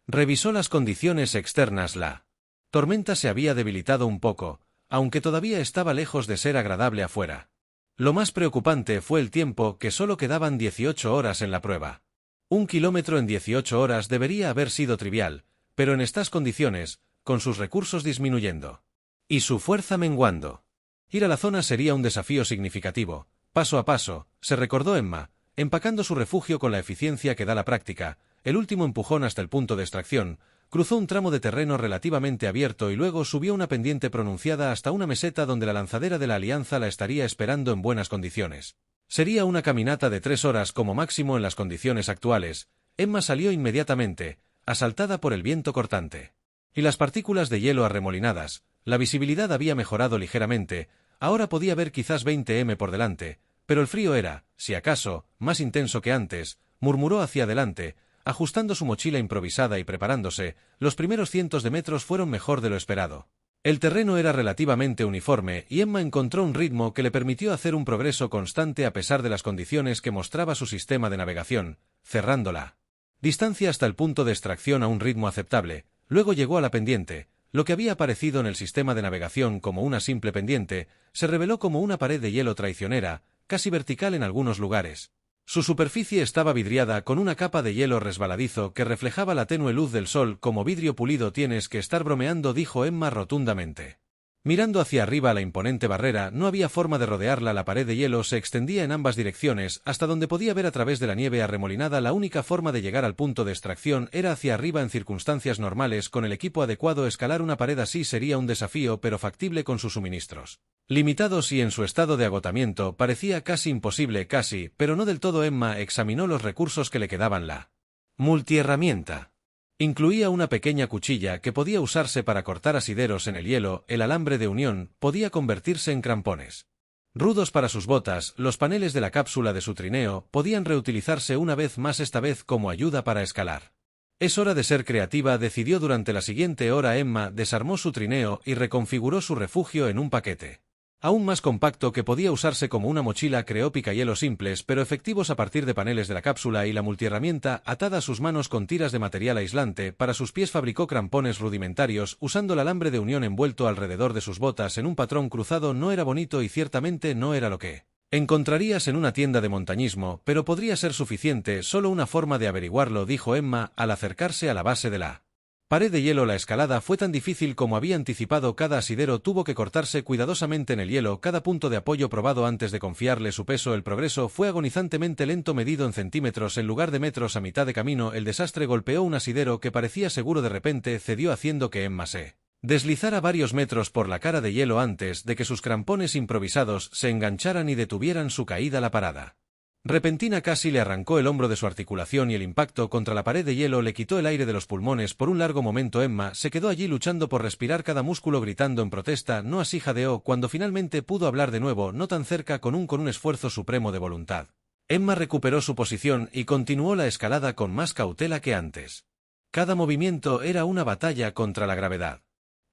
Revisó las condiciones externas. La tormenta se había debilitado un poco, aunque todavía estaba lejos de ser agradable afuera. Lo más preocupante fue el tiempo, que solo quedaban 18 horas en la prueba. 1 kilómetro en 18 horas debería haber sido trivial, pero en estas condiciones, con sus recursos disminuyendo y su fuerza menguando, ir a la zona sería un desafío significativo. Paso a paso, se recordó Emma, empacando su refugio con la eficiencia que da la práctica. El último empujón hasta el punto de extracción, cruzó un tramo de terreno relativamente abierto y luego subió una pendiente pronunciada hasta una meseta donde la lanzadera de la Alianza la estaría esperando en buenas condiciones. Sería una caminata de 3 horas como máximo en las condiciones actuales. Emma salió inmediatamente, asaltada por el viento cortante y las partículas de hielo arremolinadas. La visibilidad había mejorado ligeramente, ahora podía ver quizás 20 m por delante, pero el frío era, si acaso, más intenso que antes. Murmuró hacia adelante, ajustando su mochila improvisada y preparándose. Los primeros cientos de metros fueron mejor de lo esperado. El terreno era relativamente uniforme y Emma encontró un ritmo que le permitió hacer un progreso constante a pesar de las condiciones que mostraba su sistema de navegación, cerrando la distancia hasta el punto de extracción a un ritmo aceptable. Luego llegó a la pendiente. Lo que había aparecido en el sistema de navegación como una simple pendiente, se reveló como una pared de hielo traicionera, casi vertical en algunos lugares. Su superficie estaba vidriada con una capa de hielo resbaladizo que reflejaba la tenue luz del sol como vidrio pulido. Tienes que estar bromeando, dijo Emma rotundamente. Mirando hacia arriba a la imponente barrera, no había forma de rodearla. La pared de hielo se extendía en ambas direcciones, hasta donde podía ver a través de la nieve arremolinada. La única forma de llegar al punto de extracción era hacia arriba. En circunstancias normales, con el equipo adecuado, escalar una pared así sería un desafío, pero factible con sus suministros limitados y en su estado de agotamiento parecía casi imposible. Casi, pero no del todo. Emma examinó los recursos que le quedaban. La multiherramienta incluía una pequeña cuchilla que podía usarse para cortar asideros en el hielo. El alambre de unión podía convertirse en crampones rudos para sus botas. Los paneles de la cápsula de su trineo podían reutilizarse una vez más, esta vez como ayuda para escalar. Es hora de ser creativa, decidió. Durante la siguiente hora Emma desarmó su trineo y reconfiguró su refugio en un paquete aún más compacto que podía usarse como una mochila. Creó picahielos simples pero efectivos a partir de paneles de la cápsula y la multiherramienta atada a sus manos con tiras de material aislante. Para sus pies fabricó crampones rudimentarios usando el alambre de unión envuelto alrededor de sus botas en un patrón cruzado. No era bonito y ciertamente no era lo que Encontrarías en una tienda de montañismo, pero podría ser suficiente, solo una forma de averiguarlo, dijo Emma al acercarse a la base de la pared de hielo. La escalada fue tan difícil como había anticipado. Cada asidero tuvo que cortarse cuidadosamente en el hielo, cada punto de apoyo probado antes de confiarle su peso. El progreso fue agonizantemente lento, medido en centímetros en lugar de metros. A mitad de camino, el desastre golpeó un asidero que parecía seguro. De repente cedió, haciendo que Emma se deslizara varios metros por la cara de hielo antes de que sus crampones improvisados se engancharan y detuvieran su caída. La parada repentina casi le arrancó el hombro de su articulación y el impacto contra la pared de hielo le quitó el aire de los pulmones. Por un largo momento Emma se quedó allí luchando por respirar, cada músculo gritando en protesta. No así jadeó cuando finalmente pudo hablar de nuevo, no tan cerca, con un esfuerzo supremo de voluntad. Emma recuperó su posición y continuó la escalada con más cautela que antes. Cada movimiento era una batalla contra la gravedad.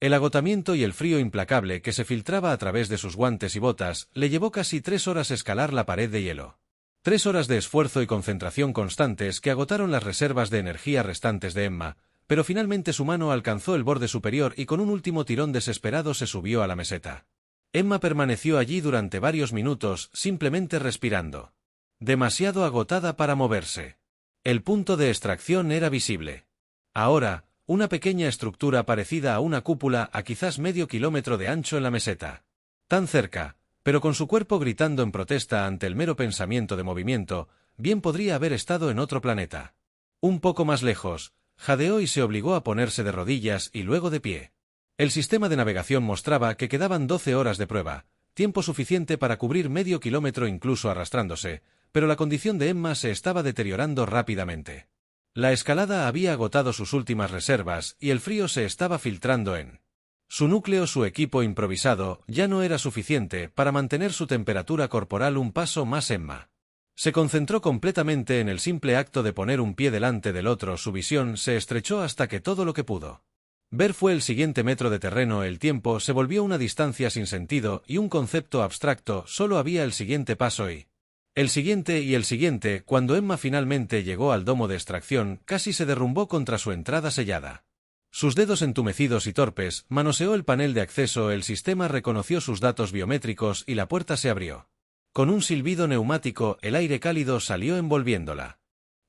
El agotamiento y el frío implacable que se filtraba a través de sus guantes y botas le llevó casi 3 horas escalar la pared de hielo. 3 horas de esfuerzo y concentración constantes que agotaron las reservas de energía restantes de Emma, pero finalmente su mano alcanzó el borde superior y con un último tirón desesperado se subió a la meseta. Emma permaneció allí durante varios minutos, simplemente respirando. Demasiado agotada para moverse. El punto de extracción era visible. Ahora, una pequeña estructura parecida a una cúpula a quizás medio kilómetro de ancho en la meseta. Tan cerca, pero con su cuerpo gritando en protesta ante el mero pensamiento de movimiento, bien podría haber estado en otro planeta. Un poco más lejos, jadeó y se obligó a ponerse de rodillas y luego de pie. El sistema de navegación mostraba que quedaban 12 horas de prueba, tiempo suficiente para cubrir medio kilómetro incluso arrastrándose, pero la condición de Emma se estaba deteriorando rápidamente. La escalada había agotado sus últimas reservas y el frío se estaba filtrando en su núcleo. Su equipo improvisado ya no era suficiente para mantener su temperatura corporal un paso más. Emma se concentró completamente en el simple acto de poner un pie delante del otro. Su visión se estrechó hasta que todo lo que pudo ver fue el siguiente metro de terreno. El tiempo se volvió una distancia sin sentido y un concepto abstracto. Solo había el siguiente paso y el siguiente y el siguiente. Cuando Emma finalmente llegó al domo de extracción, casi se derrumbó contra su entrada sellada. Sus dedos entumecidos y torpes manoseó el panel de acceso. El sistema reconoció sus datos biométricos y la puerta se abrió. Con un silbido neumático, el aire cálido salió envolviéndola.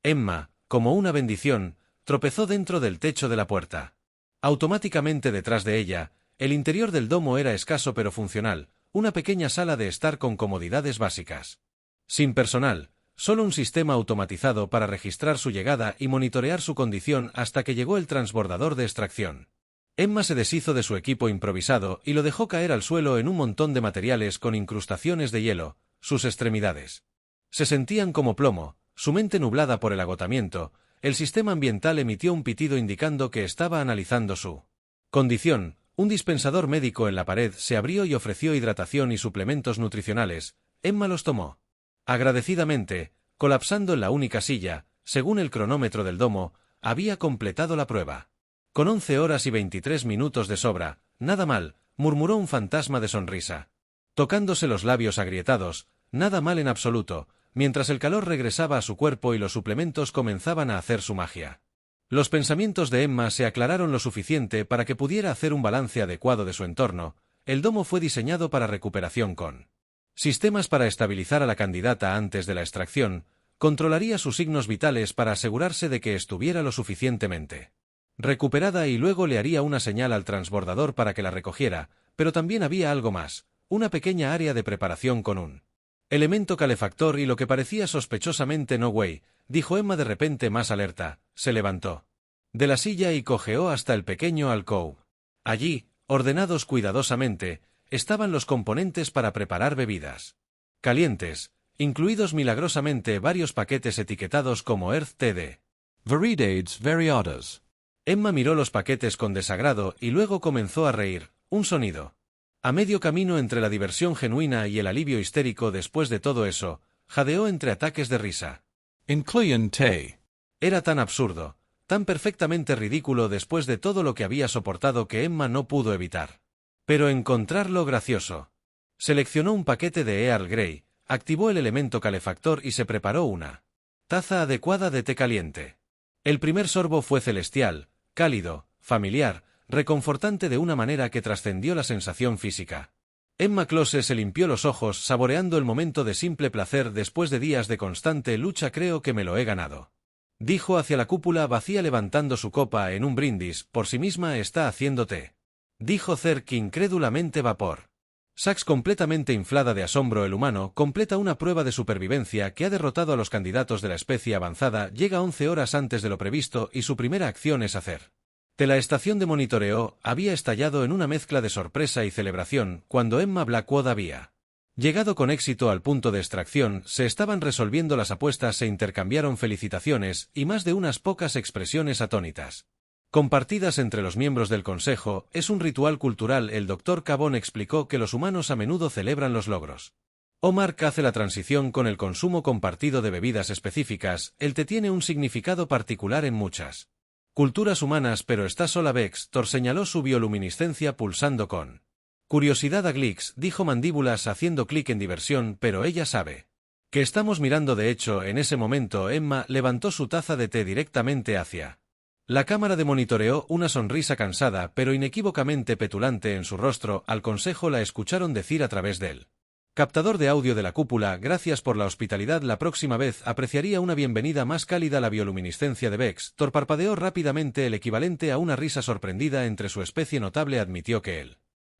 Emma, como una bendición, tropezó dentro del techo de la puerta. Automáticamente detrás de ella, el interior del domo era escaso pero funcional, una pequeña sala de estar con comodidades básicas. Sin personal, solo un sistema automatizado para registrar su llegada y monitorear su condición hasta que llegó el transbordador de extracción. Emma se deshizo de su equipo improvisado y lo dejó caer al suelo en un montón de materiales con incrustaciones de hielo. Sus extremidades se sentían como plomo, su mente nublada por el agotamiento. El sistema ambiental emitió un pitido indicando que estaba analizando su condición. Un dispensador médico en la pared se abrió y ofreció hidratación y suplementos nutricionales. Emma los tomó agradecidamente, colapsando en la única silla. Según el cronómetro del domo, había completado la prueba. Con 11 horas y 23 minutos de sobra, nada mal, murmuró un fantasma de sonrisa, tocándose los labios agrietados. Nada mal en absoluto, mientras el calor regresaba a su cuerpo y los suplementos comenzaban a hacer su magia. Los pensamientos de Emma se aclararon lo suficiente para que pudiera hacer un balance adecuado de su entorno. El domo fue diseñado para recuperación con sistemas para estabilizar a la candidata antes de la extracción. Controlaría sus signos vitales para asegurarse de que estuviera lo suficientemente recuperada y luego le haría una señal al transbordador para que la recogiera, pero también había algo más, una pequeña área de preparación con un elemento calefactor y lo que parecía sospechosamente no way, dijo Emma de repente más alerta. Se levantó de la silla y cojeó hasta el pequeño alcove. Allí, ordenados cuidadosamente, estaban los componentes para preparar bebidas calientes, incluidos milagrosamente varios paquetes etiquetados como Earth TD. Variedades variadas. Emma miró los paquetes con desagrado y luego comenzó a reír, un sonido a medio camino entre la diversión genuina y el alivio histérico. Después de todo eso, jadeó entre ataques de risa. Incluyen té. Era tan absurdo, tan perfectamente ridículo después de todo lo que había soportado que Emma no pudo evitar pero encontrarlo gracioso. Seleccionó un paquete de Earl Grey, activó el elemento calefactor y se preparó una taza adecuada de té caliente. El primer sorbo fue celestial, cálido, familiar, reconfortante de una manera que trascendió la sensación física. Emma Close se limpió los ojos saboreando el momento de simple placer después de días de constante lucha. Creo que me lo he ganado. Dijo hacia la cúpula vacía levantando su copa en un brindis. Por sí misma está haciendo té. Dijo Zerk incrédulamente. Vapor. Sax, completamente inflada de asombro. El humano completa una prueba de supervivencia que ha derrotado a los candidatos de la especie avanzada. Llega 11 horas antes de lo previsto y su primera acción es hacer. La estación de monitoreo había estallado en una mezcla de sorpresa y celebración cuando Emma Blackwood había llegado con éxito al punto de extracción. Se estaban resolviendo las apuestas, se intercambiaron felicitaciones y más de unas pocas expresiones atónitas compartidas entre los miembros del consejo. Es un ritual cultural. El Dr. Cabón explicó que los humanos a menudo celebran los logros. Omar hace la transición con el consumo compartido de bebidas específicas. El té tiene un significado particular en muchas culturas humanas, pero está sola. Vextor señaló su bioluminiscencia pulsando con curiosidad a Glix. Dijo Mandíbulas haciendo clic en diversión, pero ella sabe que estamos mirando. De hecho, en ese momento Emma levantó su taza de té directamente hacia la cámara de monitoreo. Una sonrisa cansada pero inequívocamente petulante en su rostro. Al consejo la escucharon decir a través del captador de audio de la cúpula: gracias por la hospitalidad, la próxima vez apreciaría una bienvenida más cálida. La bioluminiscencia de Vextor parpadeó rápidamente, el equivalente a una risa sorprendida entre su especie notable. Admitió que el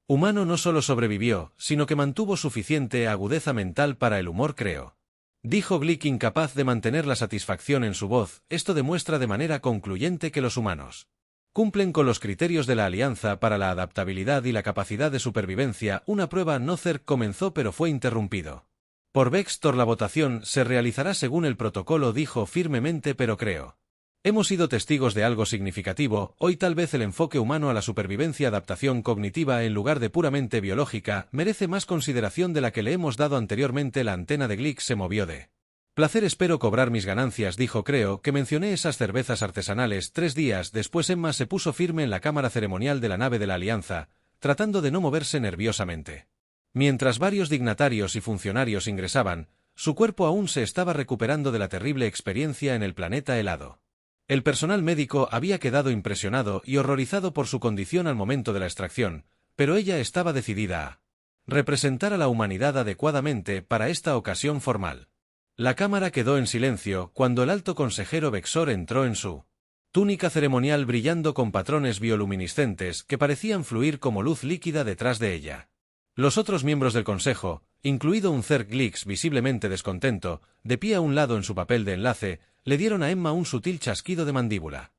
humano no solo sobrevivió, sino que mantuvo suficiente agudeza mental para el humor. Creo, dijo Glick, incapaz de mantener la satisfacción en su voz. Esto demuestra de manera concluyente que los humanos cumplen con los criterios de la Alianza para la adaptabilidad y la capacidad de supervivencia. Una prueba. Nozer comenzó pero fue interrumpido por Vextor. La votación se realizará según el protocolo, dijo firmemente, pero creo hemos sido testigos de algo significativo hoy. Tal vez el enfoque humano a la supervivencia, adaptación cognitiva en lugar de puramente biológica, merece más consideración de la que le hemos dado anteriormente. La antena de Glick se movió de placer. Espero cobrar mis ganancias, dijo. Creo que mencioné esas cervezas artesanales 3 días después. Emma se puso firme en la cámara ceremonial de la nave de la Alianza, tratando de no moverse nerviosamente. Mientras varios dignatarios y funcionarios ingresaban, su cuerpo aún se estaba recuperando de la terrible experiencia en el planeta helado. El personal médico había quedado impresionado y horrorizado por su condición al momento de la extracción, pero ella estaba decidida a representar a la humanidad adecuadamente para esta ocasión formal. La cámara quedó en silencio cuando el alto consejero Vexor entró en su túnica ceremonial brillando con patrones bioluminiscentes que parecían fluir como luz líquida detrás de ella. Los otros miembros del consejo, incluido un Zerk Glix visiblemente descontento, de pie a un lado en su papel de enlace, le dieron a Emma un sutil chasquido de mandíbula.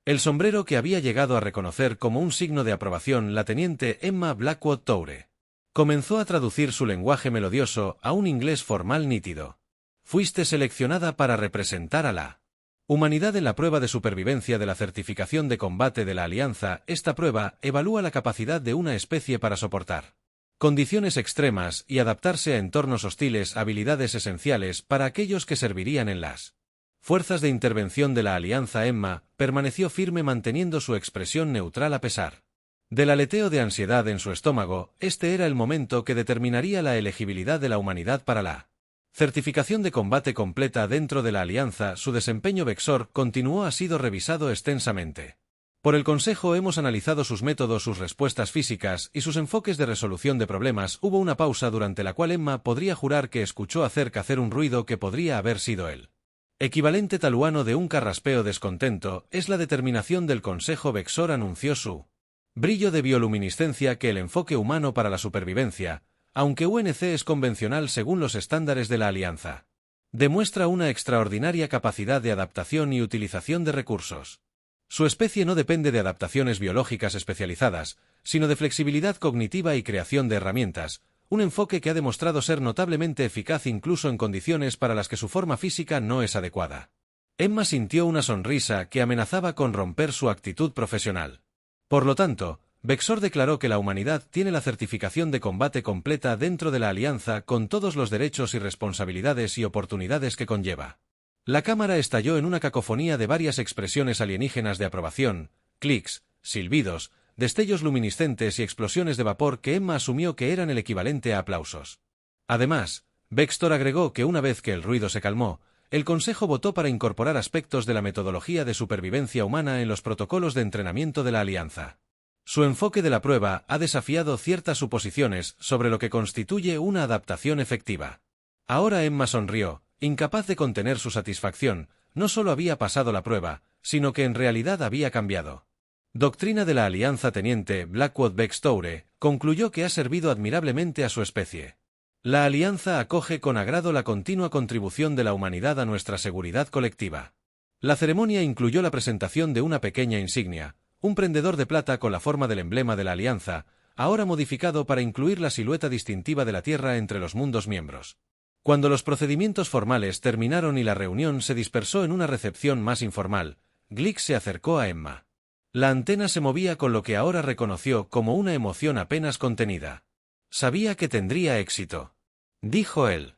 El sombrero que había llegado a reconocer como un signo de aprobación. La teniente Emma Blackwood Toure comenzó a traducir su lenguaje melodioso a un inglés formal nítido. Fuiste seleccionada para representar a la humanidad en la prueba de supervivencia de la certificación de combate de la Alianza. Esta prueba evalúa la capacidad de una especie para soportar condiciones extremas y adaptarse a entornos hostiles, habilidades esenciales para aquellos que servirían en las fuerzas de intervención de la Alianza. Emma permaneció firme manteniendo su expresión neutral a pesar del aleteo de ansiedad en su estómago. Este era el momento que determinaría la elegibilidad de la humanidad para la certificación de combate completa dentro de la Alianza. Su desempeño Vexor continuó ha sido revisado extensamente por el Consejo. Hemos analizado sus métodos, sus respuestas físicas y sus enfoques de resolución de problemas. Hubo una pausa durante la cual Emma podría jurar que escuchó a Zerk hacer un ruido que podría haber sido el equivalente taluano de un carraspeo descontento. Es la determinación del Consejo. Vexor anunció su brillo de bioluminiscencia que el enfoque humano para la supervivencia, aunque UNC es convencional según los estándares de la Alianza, demuestra una extraordinaria capacidad de adaptación y utilización de recursos. Su especie no depende de adaptaciones biológicas especializadas, sino de flexibilidad cognitiva y creación de herramientas, un enfoque que ha demostrado ser notablemente eficaz incluso en condiciones para las que su forma física no es adecuada. Emma sintió una sonrisa que amenazaba con romper su actitud profesional. Por lo tanto, Vexor declaró que la humanidad tiene la certificación de combate completa dentro de la Alianza con todos los derechos y responsabilidades y oportunidades que conlleva. La cámara estalló en una cacofonía de varias expresiones alienígenas de aprobación, clics, silbidos, destellos luminiscentes y explosiones de vapor que Emma asumió que eran el equivalente a aplausos. Además, Vextor agregó que una vez que el ruido se calmó, el Consejo votó para incorporar aspectos de la metodología de supervivencia humana en los protocolos de entrenamiento de la Alianza. Su enfoque de la prueba ha desafiado ciertas suposiciones sobre lo que constituye una adaptación efectiva. Ahora Emma sonrió, incapaz de contener su satisfacción. No solo había pasado la prueba, sino que en realidad había cambiado. Doctrina de la Alianza. Teniente Blackwood Beckstoure concluyó que ha servido admirablemente a su especie. La Alianza acoge con agrado la continua contribución de la humanidad a nuestra seguridad colectiva. La ceremonia incluyó la presentación de una pequeña insignia, un prendedor de plata con la forma del emblema de la Alianza, ahora modificado para incluir la silueta distintiva de la Tierra entre los mundos miembros. Cuando los procedimientos formales terminaron y la reunión se dispersó en una recepción más informal, Glick se acercó a Emma. La antena se movía con lo que ahora reconoció como una emoción apenas contenida. Sabía que tendría éxito, dijo él.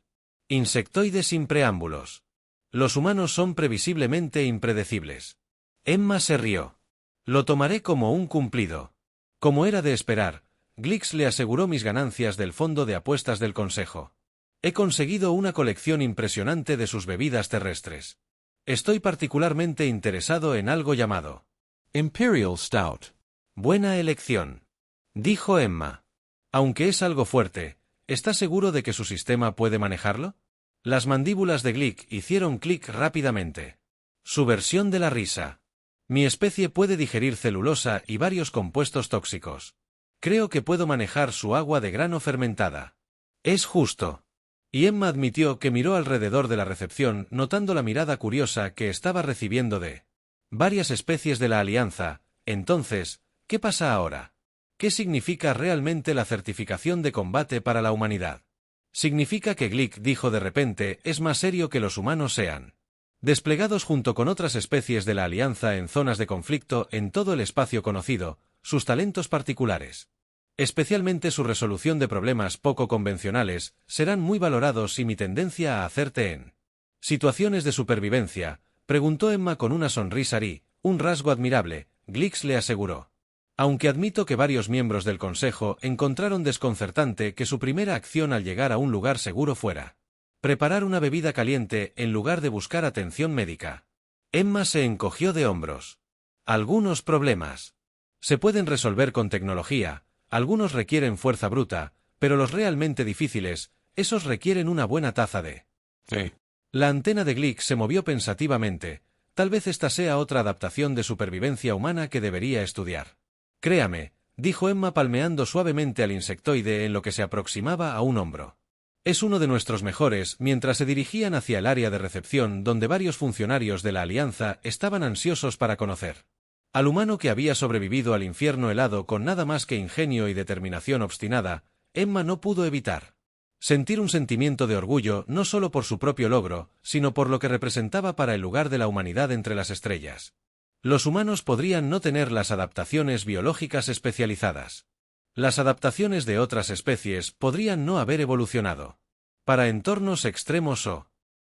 Insectoides sin preámbulos. Los humanos son previsiblemente impredecibles. Emma se rió. Lo tomaré como un cumplido. Como era de esperar, Glick le aseguró mis ganancias del fondo de apuestas del Consejo. He conseguido una colección impresionante de sus bebidas terrestres. Estoy particularmente interesado en algo llamado Imperial Stout. Buena elección, dijo Emma. Aunque es algo fuerte, ¿está seguro de que su sistema puede manejarlo? Las mandíbulas de Glick hicieron clic rápidamente. Su versión de la risa. Mi especie puede digerir celulosa y varios compuestos tóxicos. Creo que puedo manejar su agua de grano fermentada. Es justo. Y Emma admitió que miró alrededor de la recepción notando la mirada curiosa que estaba recibiendo de varias especies de la Alianza. Entonces, ¿qué pasa ahora? ¿Qué significa realmente la certificación de combate para la humanidad? Significa que Glick dijo de repente es más serio que los humanos sean desplegados junto con otras especies de la Alianza en zonas de conflicto en todo el espacio conocido, sus talentos particulares, especialmente su resolución de problemas poco convencionales, serán muy valorados y mi tendencia a hacerte en situaciones de supervivencia, preguntó Emma con una sonrisa un rasgo admirable, Glick le aseguró. Aunque admito que varios miembros del Consejo encontraron desconcertante que su primera acción al llegar a un lugar seguro fuera preparar una bebida caliente en lugar de buscar atención médica. Emma se encogió de hombros. Algunos problemas se pueden resolver con tecnología, algunos requieren fuerza bruta, pero los realmente difíciles, esos requieren una buena taza de Sí. La antena de Glick se movió pensativamente. Tal vez esta sea otra adaptación de supervivencia humana que debería estudiar. Créame, dijo Emma palmeando suavemente al insectoide en lo que se aproximaba a un hombro. Es uno de nuestros mejores, mientras se dirigían hacia el área de recepción donde varios funcionarios de la Alianza estaban ansiosos para conocer al humano que había sobrevivido al infierno helado con nada más que ingenio y determinación obstinada. Emma no pudo evitar sentir un sentimiento de orgullo no solo por su propio logro, sino por lo que representaba para el lugar de la humanidad entre las estrellas. Los humanos podrían no tener las adaptaciones biológicas especializadas. Las adaptaciones de otras especies podrían no haber evolucionado para entornos extremos o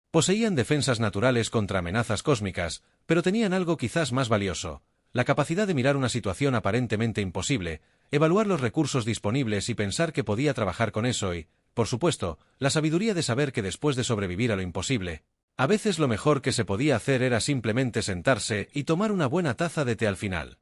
poseían defensas naturales contra amenazas cósmicas, pero tenían algo quizás más valioso, la capacidad de mirar una situación aparentemente imposible, evaluar los recursos disponibles y pensar que podía trabajar con eso y, por supuesto, la sabiduría de saber que después de sobrevivir a lo imposible, a veces lo mejor que se podía hacer era simplemente sentarse y tomar una buena taza de té al final.